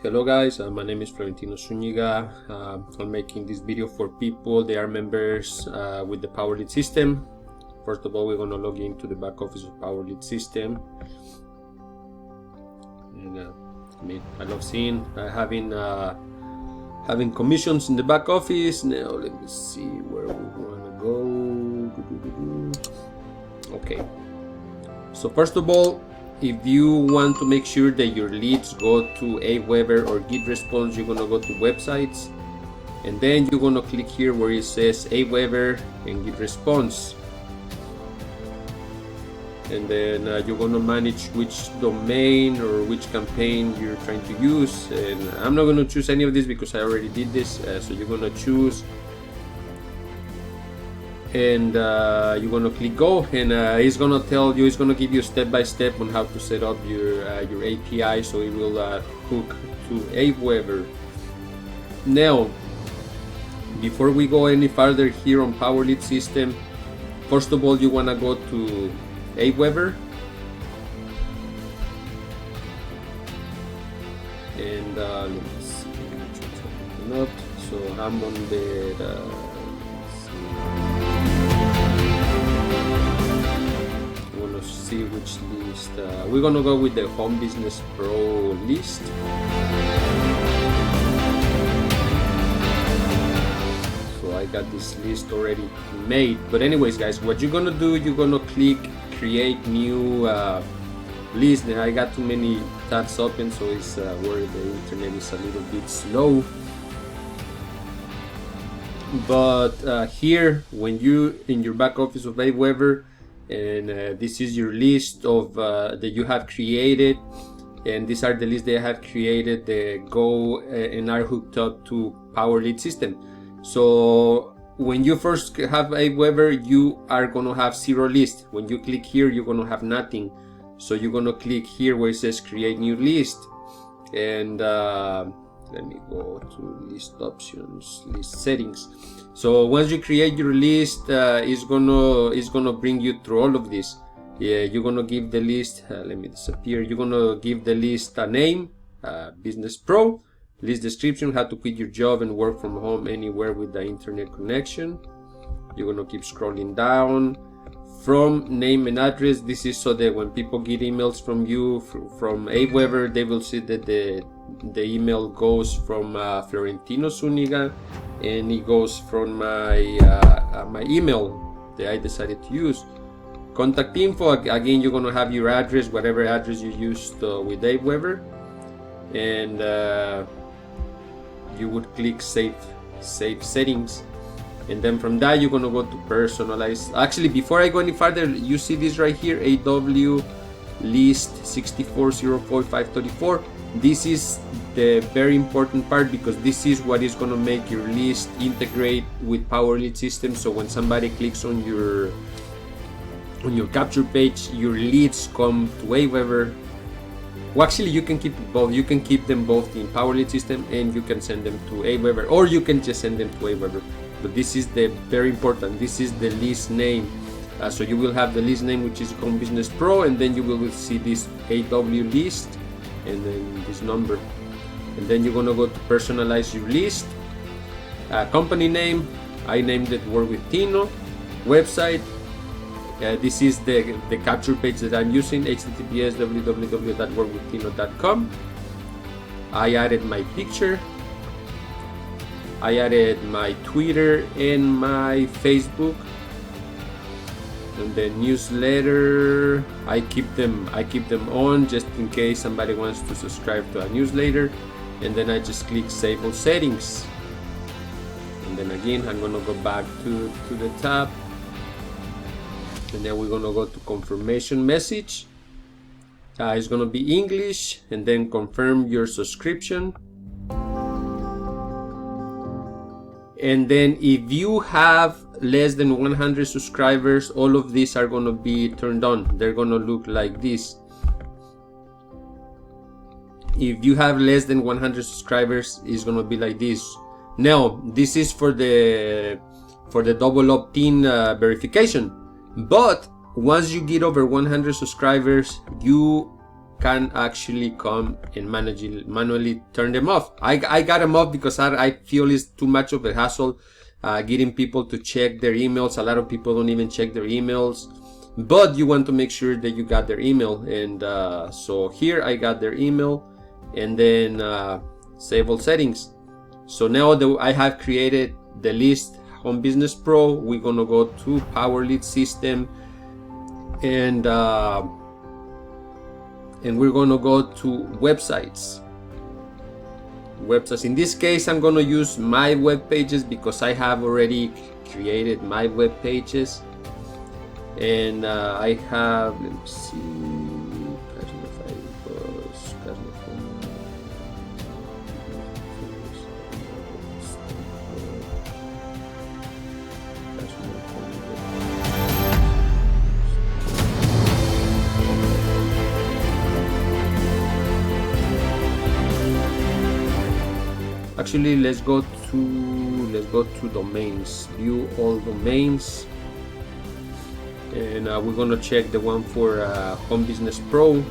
Hello guys, my name is Florentino Zuniga. I'm making this video for people they are members with the PowerLead system. First of all, we're going to log into the back office of PowerLead system, and I love seeing having commissions in the back office. Now let me see where we want to go. Okay, so first of all, if you want to make sure that your leads go to AWEBER or GetResponse, you're gonna go to websites, and then you're gonna click here where it says AWEBER and GetResponse, and then you're gonna manage which domain or which campaign you're trying to use. And I'm not gonna choose any of this because I already did this. So you're gonna choose, and you're gonna click go, and it's gonna tell you, it's gonna give you step by step on how to set up your API, so it will hook to AWEBER. Now, before we go any further here on PowerLead system, first of all, you wanna go to AWEBER, and let me see, not so I'm on the see which list. We're gonna go with the Home Business Pro list. So I got this list already made. But anyways, guys, what you're gonna do, you're gonna click create new list. Now I got too many tabs open, so it's where the internet is a little bit slow. But here, when you in your back office of AWEBER, and this is your list of that you have created, and these are the lists that I have created that go and are hooked up to PowerLead system. So when you first have AWEBER, you are gonna have 0 list. When you click here, you're gonna have nothing. So you're gonna click here where it says create new list, and let me go to list options, list settings. So once you create your list, it's gonna bring you through all of this. Yeah, you're gonna give the list. Let me disappear. You're gonna give the list a name, Business Pro. List description: how to quit your job and work from home anywhere with the internet connection. You're gonna keep scrolling down. From name and address. This is so that when people get emails from you from AWEBER, they will see that the email goes from Florentino Zuniga, and it goes from my my email that I decided to use. Contact info, again, you're gonna have your address, whatever address you used with AWEBER, and you would click save settings. And then from that, you're gonna go to personalize. Actually, before I go any further, you see this right here, AW list 6404534. This is the very important part, because this is what is gonna make your list integrate with PowerLead system. So when somebody clicks on your capture page, your leads come to AWEBER. Well, actually, you can keep both. You can keep them both in PowerLead system, and you can send them to AWEBER, or you can just send them to AWEBER. But this is the very important. This is the list name. So you will have the list name, which is Home Business Pro, and then you will see this AW list, and then this number. And then you're gonna go to personalize your list. Company name, I named it Work with Tino. Website, this is the capture page that I'm using, https www.workwithtino.com. I added my picture. I added my Twitter and my Facebook, and the newsletter, I keep them on just in case somebody wants to subscribe to a newsletter. And then I just click save all settings, and then again I'm gonna go back to the tab, and then we're gonna go to confirmation message. It's gonna be English, and then confirm your subscription. And then if you have less than 100 subscribers, all of these are going to be turned on. They're going to look like this. If you have less than 100 subscribers, it's going to be like this. Now, this is for the double opt-in verification. But once you get over 100 subscribers, you can actually come and manually turn them off. I got them off because I feel it's too much of a hassle getting people to check their emails. A lot of people don't even check their emails, but you want to make sure that you got their email. And so here I got their email, and then save all settings. So now that I have created the list Home Business Pro, we're gonna go to Power Lead System, and we're gonna go to websites. In this case, I'm gonna use my web pages because I have already created my web pages, and I have, let me see, actually let's go to domains, view all domains, and we're gonna check the one for Home Business Pro,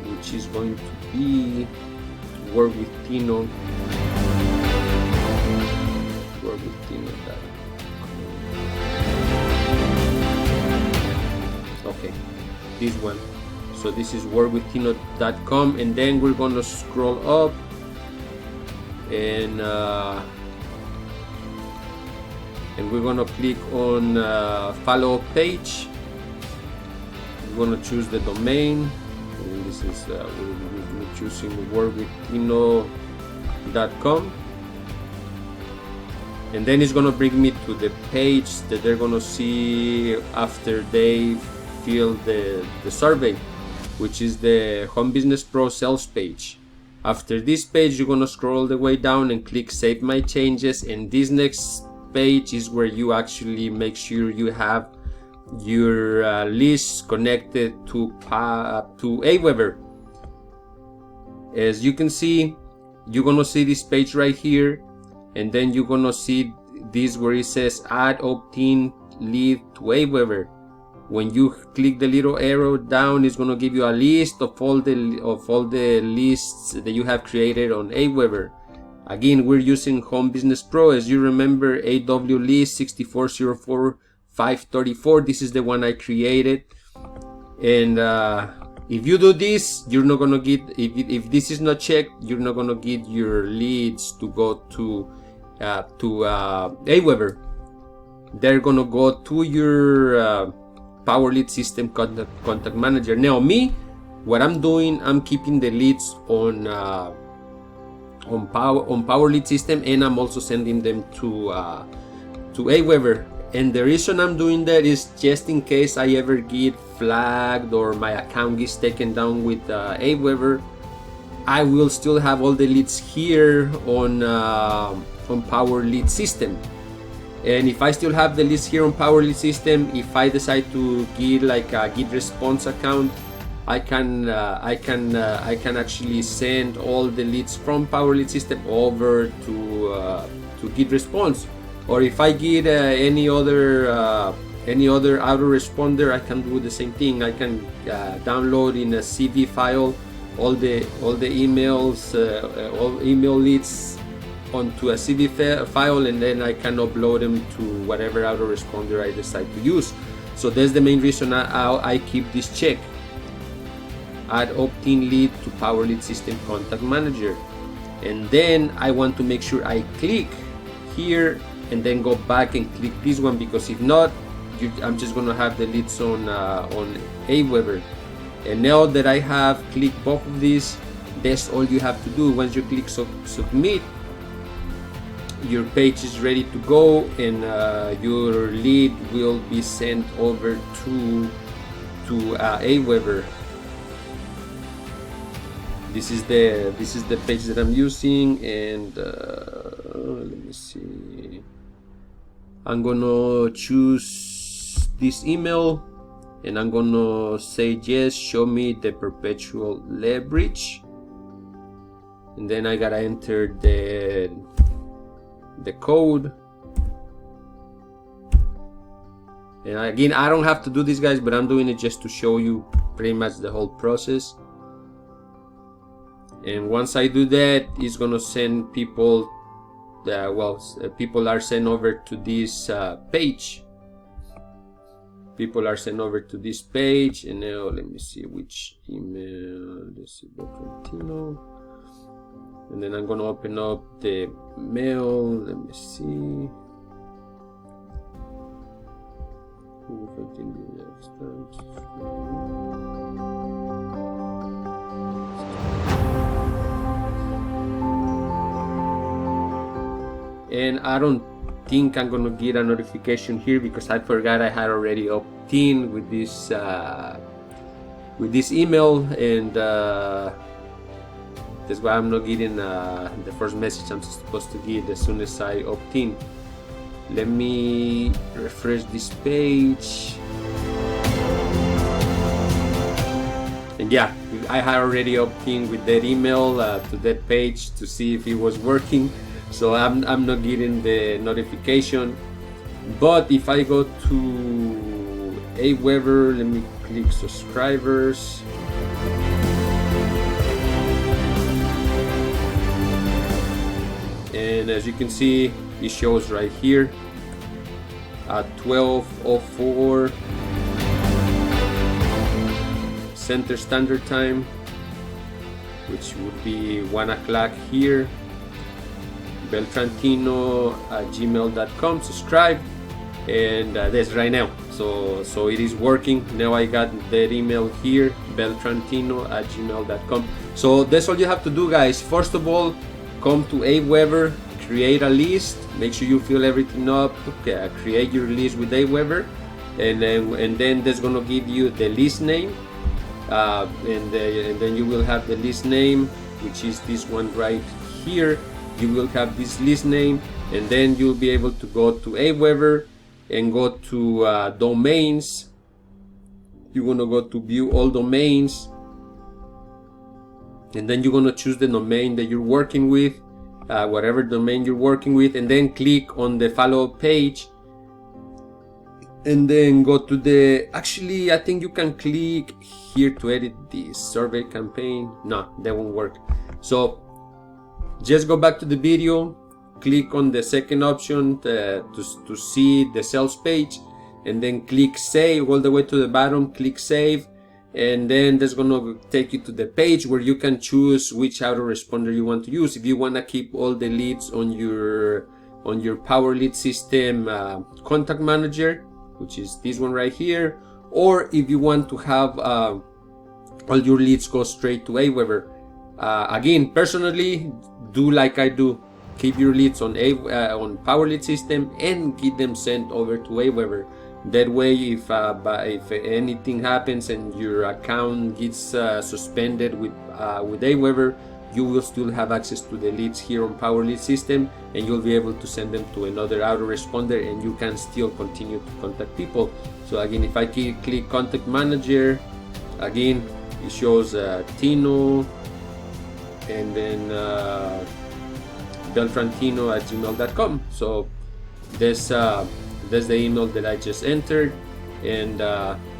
which is going to be workwithtino.com. Okay, this one. So this is workwithtino.com, and then we're gonna scroll up, and we're gonna click on follow page. We're gonna choose the domain, and this is we're choosing workwithtino.com, and then it's gonna bring me to the page that they're gonna see after they fill the survey, which is the Home Business Pro sales page. After this page, you're gonna scroll all the way down and click Save My Changes, and this next page is where you actually make sure you have your lists connected to AWEBER. As you can see, you're gonna see this page right here, and then you're gonna see this where it says Add Opt-in Lead to AWEBER. When you click the little arrow down, it's gonna give you a list of all the lists that you have created on AWEBER. Again, we're using Home Business Pro. As you remember, AW list 6404534. This is the one I created. And if you do this, you're not gonna get, if this is not checked, you're not gonna get your leads to go to AWEBER. They're gonna go to your Power Lead System contact manager. Now me, what I'm doing, I'm keeping the leads on Power Lead System, and I'm also sending them to AWEBER. And the reason I'm doing that is just in case I ever get flagged or my account gets taken down with AWEBER, I will still have all the leads here on Power Lead System. And if I still have the list here on Power Lead System, if I decide to get like a Get Response account, I can actually send all the leads from Power Lead System over to Get Response. Or if I get any other autoresponder, I can do the same thing. I can download in a CV file all the emails, all email leads onto a CV file, and then I can upload them to whatever autoresponder I decide to use. So that's the main reason I keep this check. Add opt-in lead to Power Lead System Contact Manager, and then I want to make sure I click here and then go back and click this one, because if not, I'm just gonna have the leads on AWEBER. And now that I have clicked both of these, that's all you have to do. Once you click submit, your page is ready to go, and your lead will be sent over to AWEBER. This is the page that I'm using, and let me see. I'm gonna choose this email, and I'm gonna say yes, show me the perpetual leverage, and then I gotta enter the code. And again, I don't have to do this, guys, but I'm doing it just to show you pretty much the whole process. And once I do that, it's gonna send people, people are sent over to this page. People are sent over to this page, and now let me see which email. Let's see, Beltrantino. And then I'm gonna open up the mail. Let me see. And I don't think I'm gonna get a notification here because I forgot I had already opted in with this email, and that's why I'm not getting the first message I'm supposed to get as soon as I opt in. Let me refresh this page. And yeah, I had already opted in with that email to that page to see if it was working. So I'm not getting the notification. But if I go to AWEBER, let me click subscribers. And as you can see, it shows right here at 12:04 Center Standard Time, which would be 1 o'clock here. Beltrantino@gmail.com. Subscribe, and that's right now. So it is working now. I got that email here, Beltrantino@gmail.com. So that's all you have to do, guys. First of all, come to AWEBER, create a list, make sure you fill everything up, create your list with AWEBER, and then that's gonna give you the list name, and then you will have the list name, which is this one right here. You will have this list name, and then you'll be able to go to AWEBER and go to domains. You're gonna go to view all domains, and then you're gonna choose the domain that you're working with, whatever domain you're working with, and then click on the follow-up page, and then go to the, actually I think you can click here to edit the survey campaign. No, that won't work. So just go back to the video, click on the second option to see the sales page, and then click save all the way to the bottom. Click save, and then that's gonna take you to the page where you can choose which autoresponder you want to use. If you want to keep all the leads on your Power Lead System contact manager, which is this one right here, or if you want to have all your leads go straight to AWEBER. Again, personally, do like I do. Keep your leads on Power Lead System and get them sent over to AWEBER. That way, if anything happens and your account gets suspended with AWEBER, you will still have access to the leads here on Power Lead System, and you'll be able to send them to another autoresponder, and you can still continue to contact people. So again, if I click Contact Manager, again it shows Tino, and then Beltrantino@gmail.com. So that's the email that I just entered, and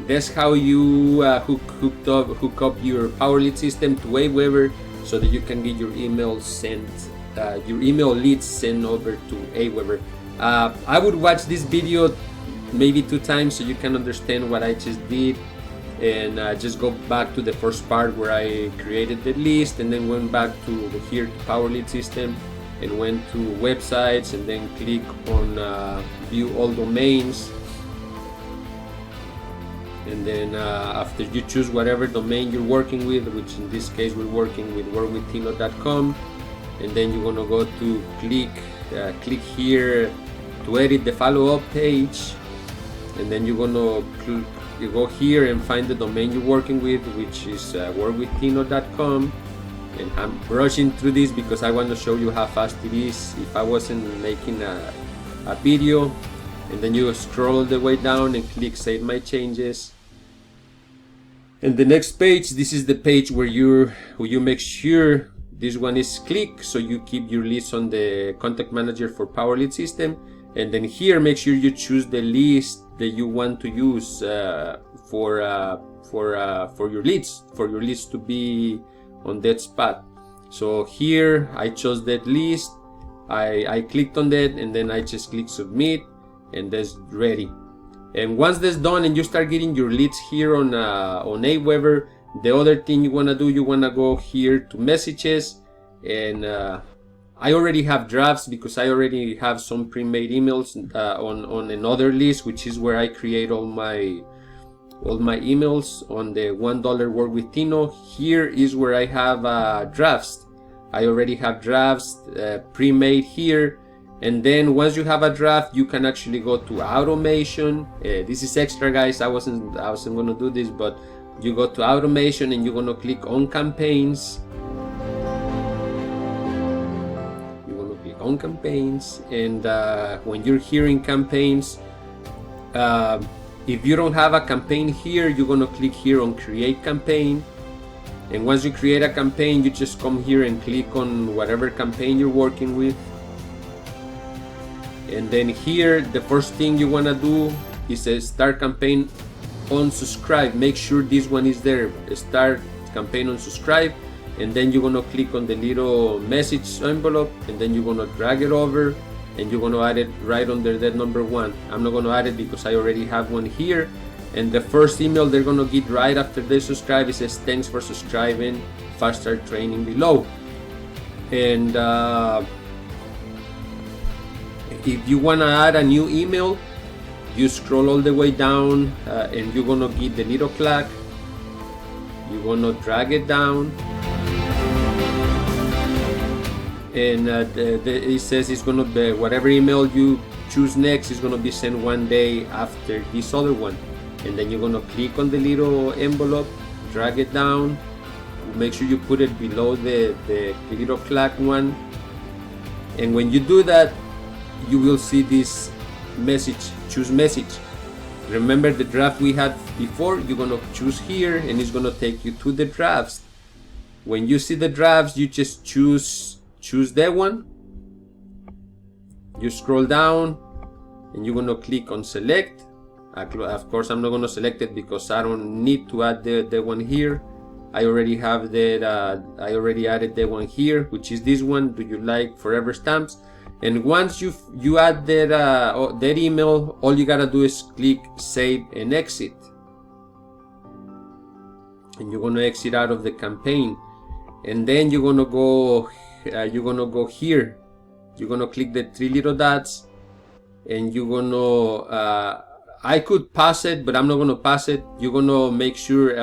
that's how you hook up your Power Lead System to AWEBER, so that you can get your email sent, your email leads sent over to AWEBER. I would watch this video maybe 2 times so you can understand what I just did, and just go back to the first part where I created the list, and then went back to here to Power Lead System, and went to websites, and then click on view all domains, and then after you choose whatever domain you're working with, which in this case we're working with workwithtino.com, and then you're gonna go to click here to edit the follow-up page, and then you're gonna you go here and find the domain you're working with, which is workwithtino.com. And I'm rushing through this because I want to show you how fast it is if I wasn't making a video. And then you scroll all the way down and click Save My Changes. And the next page, this is the page where you make sure this one is clicked, so you keep your list on the Contact Manager for Power Lead System. And then here, make sure you choose the list that you want to use for your leads to be on that spot. So here I chose that list, I clicked on that, and then I just click submit, and that's ready. And once that's done and you start getting your leads here on AWEBER, the other thing you want to do, you want to go here to messages, and I already have drafts because I already have some pre-made emails on another list, which is where I create all my emails on the $1 Work with Tino. Here is where I have drafts. I already have drafts pre-made here. And then once you have a draft, you can actually go to automation. This is extra, guys. I wasn't going to do this, but you go to automation and you're going to click on campaigns. You're going to click on campaigns, and when you're here in campaigns, if you don't have a campaign here, you're going to click here on create campaign. And once you create a campaign, you just come here and click on whatever campaign you're working with. And then here, the first thing you want to do is a start campaign on subscribe. Make sure this one is there, start campaign on subscribe. And then you're going to click on the little message envelope, and then you're going to drag it over, and you're going to add it right under that number 1. I'm not going to add it because I already have one here. And the first email they're going to get right after they subscribe, it says thanks for subscribing, fast start training below. And if you want to add a new email, you scroll all the way down, and you're going to get the little flag. You're going to drag it down, and it says it's going to be whatever email you choose next is going to be sent one day after this other one. And then you're going to click on the little envelope, drag it down, make sure you put it below the little flag one. And when you do that, you will see this message, choose message. Remember the draft we had before? You're going to choose here, and it's going to take you to the drafts. When you see the drafts, you just choose that one. You scroll down, and you're going to click on select. Of course, I'm not going to select it because I don't need to add the one here. I already have that. I already added the one here, which is this one. Do you like forever stamps? And once you add that email, all you gotta do is click save and exit. And you're gonna exit out of the campaign. And then you're gonna go here. You're gonna click the 3 little dots, and you're gonna I could pass it, but I'm not gonna pass it. You're gonna make sure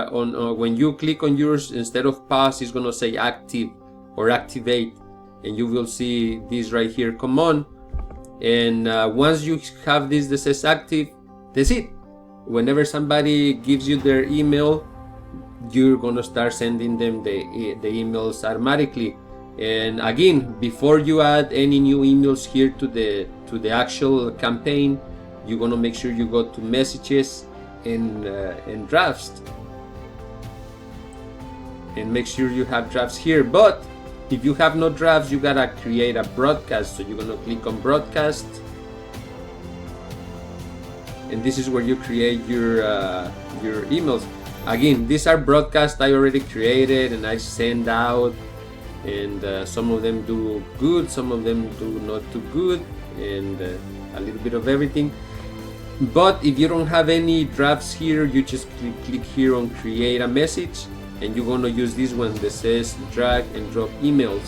when you click on yours, instead of pass, it's gonna say active or activate, and you will see this right here come on. And once you have this that says active, that's it. Whenever somebody gives you their email, you're gonna start sending them the emails automatically. And again, before you add any new emails here to the actual campaign, you're gonna make sure you go to messages and drafts, and make sure you have drafts here. But if you have no drafts, you gotta create a broadcast. So you're gonna click on broadcast, and this is where you create your emails. Again, these are broadcasts I already created and I send out, and some of them do good, some of them do not too good, and a little bit of everything. But if you don't have any drafts here, you just click here on create a message, and you're going to use this one that says drag and drop emails.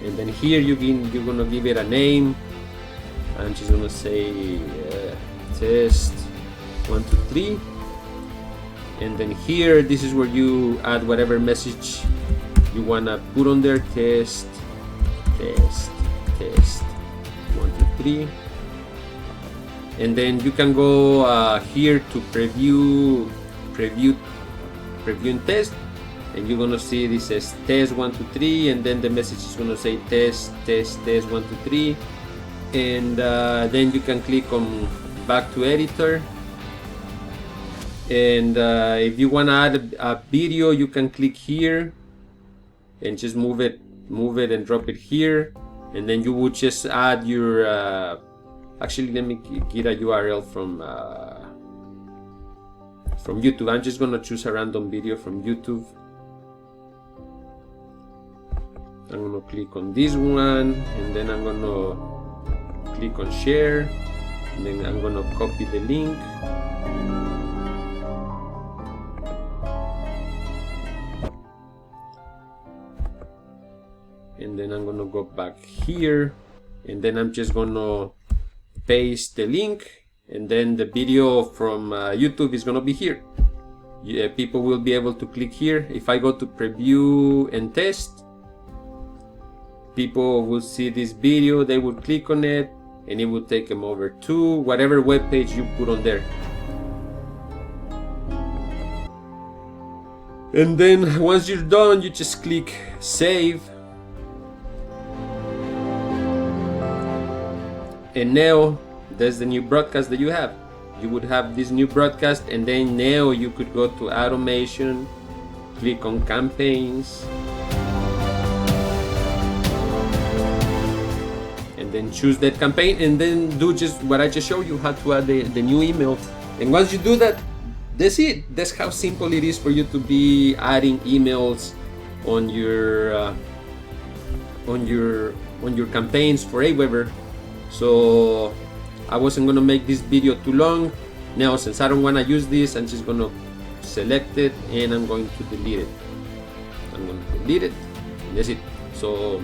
And then here you're going to give it a name. I'm just going to say test 1, 2, 3. And then here, this is where you add whatever message you want to put on there. Test 1, 2, 3. And then you can go here to preview and test, and you're gonna see this says test 1, 2, 3, and then the message is gonna say test 1, 2, 3, and then you can click on back to editor. And if you want to add a video, you can click here and just move it and drop it here, and then you would just add your actually, let me get a URL from from YouTube. I'm just gonna choose a random video from YouTube. I'm gonna click on this one, and then I'm gonna click on share, and then I'm gonna copy the link. And then I'm gonna go back here, and then I'm just gonna paste the link, and then the video from YouTube is gonna be here. Yeah, people will be able to click here. If I go to preview and test, people will see this video, they will click on it, and it will take them over to whatever web page you put on there. And then once you're done, you just click save. And now that's the new broadcast that you have. You would have this new broadcast, and then now you could go to automation, click on campaigns, and then choose that campaign, and then do just what I just showed you, how to add the new email. And once you do that, that's it. That's how simple it is for you to be adding emails on your campaigns for AWEBER. So I wasn't gonna make this video too long. Now, since I don't want to use this, I'm just gonna select it and I'm going to delete it. I'm gonna delete it. That's it. So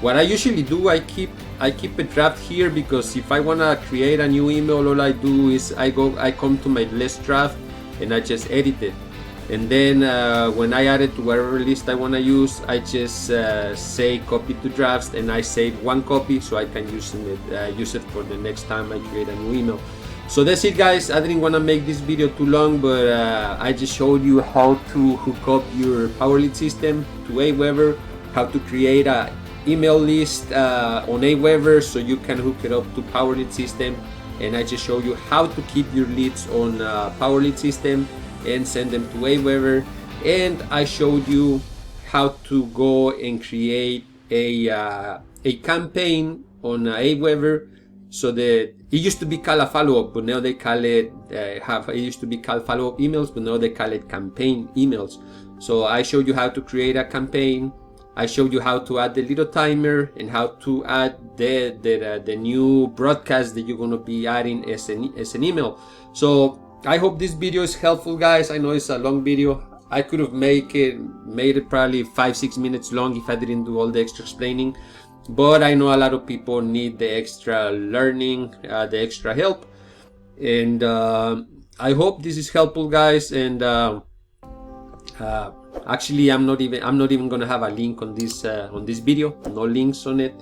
what I usually do, I keep a draft here, because if I wanna create a new email, all I do is I come to my list draft and I just edit it. And then when I add it to whatever list I want to use, I just say copy to drafts, and I save one copy so I can use it for the next time I create a new email. So that's it, guys. I didn't want to make this video too long, but I just showed you how to hook up your Power Lead system to AWEBER, how to create a email list on AWEBER so you can hook it up to Power Lead system, and I just showed you how to keep your leads on Power Lead system and send them to AWEBER. And I showed you how to go and create a campaign on AWEBER, so that it used to be called a follow-up, but now they call it it used to be called follow-up emails, but now they call it campaign emails. So I showed you how to create a campaign. I showed you how to add the little timer, and how to add the new broadcast that you're going to be adding as an email. So I hope this video is helpful, guys. I know it's a long video. I could have made it probably 5-6 minutes long if I didn't do all the extra explaining, but I know a lot of people need the extra learning, the extra help, and I hope this is helpful, guys. And actually, I'm not even gonna have a link on this video. No links on it.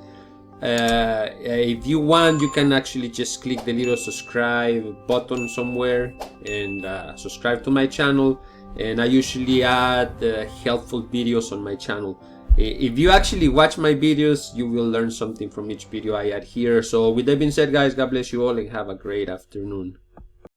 If you want, you can actually just click the little subscribe button somewhere and subscribe to my channel. And I usually add helpful videos on my channel. If you actually watch my videos, you will learn something from each video I add here. So with that being said, guys, God bless you all and have a great afternoon.